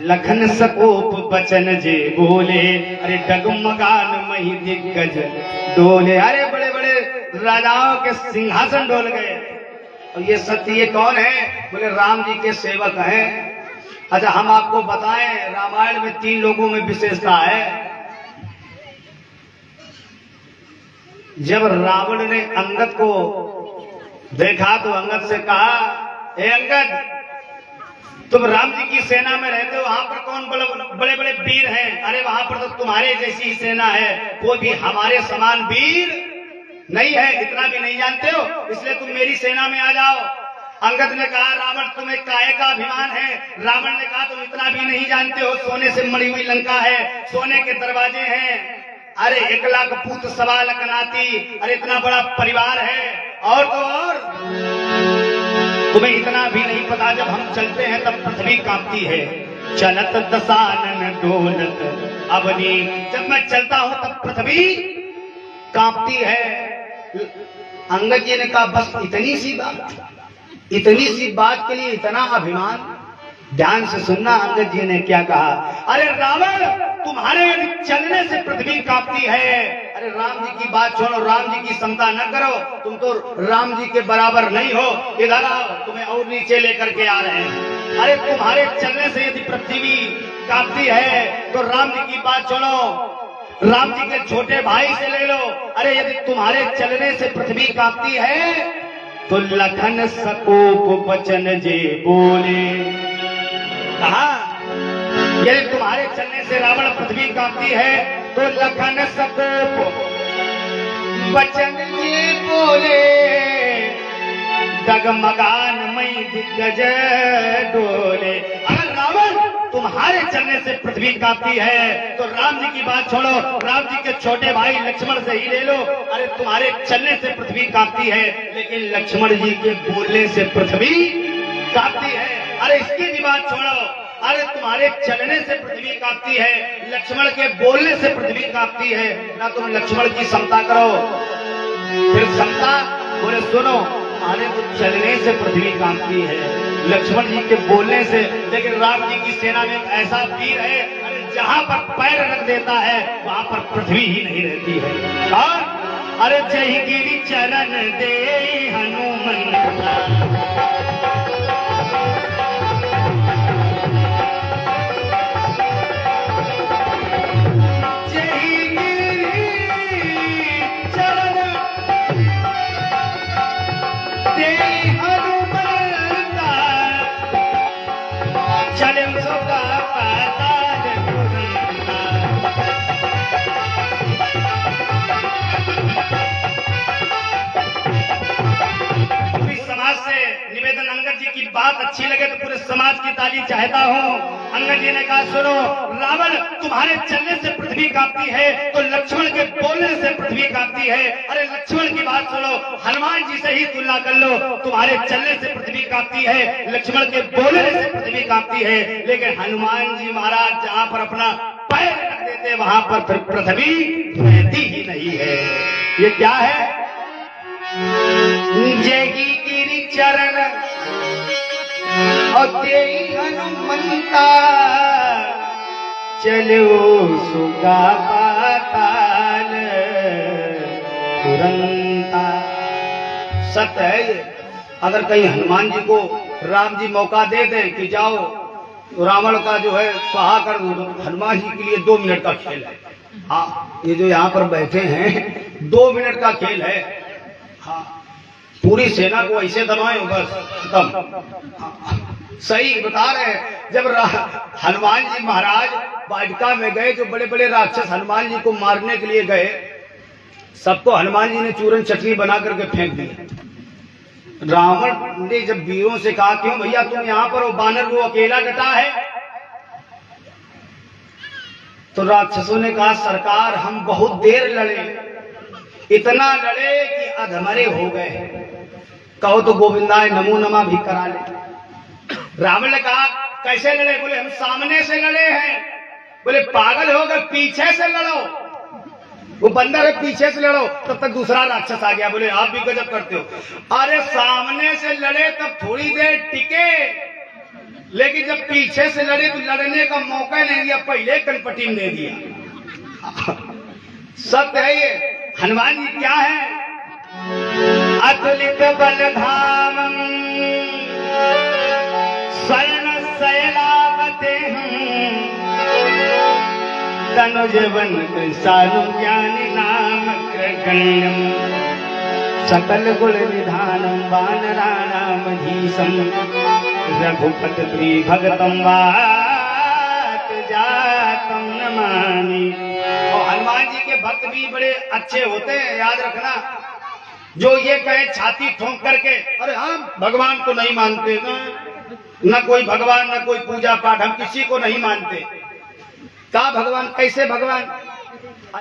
लखन सकोप बचन जे बोले, अरे डगमगान मही दिग्गज डोले। अरे बड़े बड़े राजाओं के सिंहासन डोल गए। और ये सत्य ये कौन है? बोले राम जी के सेवक हैं। अच्छा हम आपको बताएं, रामायण में 3 लोगों में विशेषता है। जब रावण ने अंगद को देखा तो अंगद से कहा, हे अंगद, तुम राम जी की सेना में रहते हो, वहां पर कौन बड़े बड़े वीर हैं? अरे वहां पर तो तुम्हारे जैसी सेना है, कोई भी हमारे समान वीर नहीं है, इतना भी नहीं जानते हो, इसलिए तुम मेरी सेना में आ जाओ। अंगद ने कहा, रावण तुम्हें काहे का अभिमान है? रावण ने कहा, तुम इतना भी नहीं जानते हो, सोने से मड़ी हुई लंका है, सोने के दरवाजे हैं, अरे 1 लाख पूत 1.25 लाख नाती, अरे इतना बड़ा परिवार है। और तो और तुम्हें इतना भी नहीं पता, जब हम चलते हैं तब पृथ्वी कांपती है। चलत दसानन डोलत अवनी, जब मैं चलता हूं तब पृथ्वी कांपती है। अंगद जी ने कहा, बस इतनी सी बात के लिए इतना अभिमान? ध्यान से सुनना, अंगद जी ने क्या कहा। अरे रावण, तुम्हारे चलने से पृथ्वी कांपती है। अरे राम जी की बात छोड़ो, राम जी की समता न करो, तुम तो राम जी के बराबर नहीं हो। इधर आओ, तुम्हें और नीचे लेकर के आ रहे हैं। अरे तुम्हारे चलने से यदि पृथ्वी कांपती है तो राम जी की बात छोड़ो, राम जी के छोटे भाई से ले लो। अरे यदि तुम्हारे चलने से पृथ्वी कांपती है तो लखन सकोप बचन जे बोले। कहा, यदि तुम्हारे चलने से रावण पृथ्वी कांपती है तो लखन सकोप बचन जे बोले, डगमगान मई दिग्गज डोले। अगर रावण तुम्हारे चलने से पृथ्वी कांपती है तो राम जी की बात छोड़ो, राम जी के छोटे भाई लक्ष्मण से ही ले लो। अरे तुम्हारे चलने से पृथ्वी कांपती है, लेकिन लक्ष्मण जी के बोलने से पृथ्वी कांपती है। अरे इसकी भी बात छोड़ो, अरे तुम्हारे चलने से पृथ्वी कांपती है, लक्ष्मण के बोलने से पृथ्वी कांपती है। ना तुम लक्ष्मण की समता करो, फिर समता बोले सुनो, तुम्हारे तो चलने से पृथ्वी कांपती है, लक्ष्मण जी के बोलने से। लेकिन राम जी की सेना में एक ऐसा वीर है, अरे जहां पर पैर रख देता है वहां पर पृथ्वी ही नहीं रहती है। और अरे जय गिरि चरण दे हनुमंता, निवेदन, अंगद जी की बात अच्छी लगे तो पूरे समाज की ताली चाहता हूँ। अंगद जी ने कहा, सुनो रावण, तुम्हारे चलने से पृथ्वी कांपती है तो लक्ष्मण के बोलने से पृथ्वी कांपती है। अरे लक्ष्मण की बात सुनो, हनुमान जी से ही तुलना कर लो, तुम्हारे चलने से पृथ्वी कांपती है, लक्ष्मण के बोलने से पृथ्वी कांपती है। लेकिन हनुमान जी महाराज जहाँ पर अपना पैर रख देते वहां पर फिर पृथ्वी रहती ही नहीं है। ये क्या है? जय गिरि चरण और तेई हनुमंता, चलो सुगा पाताल तुरंता। सत्य है ये। अगर कहीं हनुमान जी को राम जी मौका दे दें कि जाओ रावण का जो है स्वाहा कर दो, हनुमान जी के लिए 2 मिनट का खेल है। हाँ, ये जो यहाँ पर बैठे हैं 2 मिनट का खेल है। हाँ, पूरी सेना को ऐसे दबाएं बस खत्म। सही बता रहे हैं। जब हनुमान जी महाराज वाटिका में गए, जो बड़े बड़े राक्षस हनुमान जी को मारने के लिए गए, सबको हनुमान जी ने चूरन चटनी बना करके फेंक दी। रावण ने जब वीरों से कहा, क्यों भैया तुम यहाँ पर हो, बानर वो अकेला डटा है? तो राक्षसों ने कहा, सरकार हम बहुत देर लड़े, इतना लड़े कि अधमरे हो गए, कहो तो गोविंदाय नमो नमः भी करा ले। रावण ने कहा, कैसे लड़े? बोले हम सामने से लड़े हैं। बोले पागल हो गए, पीछे से लड़ो। वो बंदर है, पीछे से लड़ो। तब तक दूसरा राक्षस आ गया, बोले आप भी गजब करते हो। अरे सामने से लड़े तब थोड़ी देर टिके, लेकिन जब पीछे से लड़े तो लड़ने का मौका नहीं दिया, पहले कनपटी में दे दिया। सत्य है ये। हनुमान जी क्या है? अतुलित बलधामं स्वर्ण शैलावते तनुजवन कृषानु ज्ञानी नाम गण्यम सकल गुण निधानम वानराणामधीशम रघुपति प्रिय भगतम वात जातम नमामि। और हनुमान जी के भक्त भी बड़े अच्छे होते हैं, याद रखना। जो ये कहे छाती ठोंक करके अरे हम भगवान को नहीं मानते, न कोई भगवान न कोई पूजा पाठ, हम किसी को नहीं मानते। का भगवान? कैसे भगवान?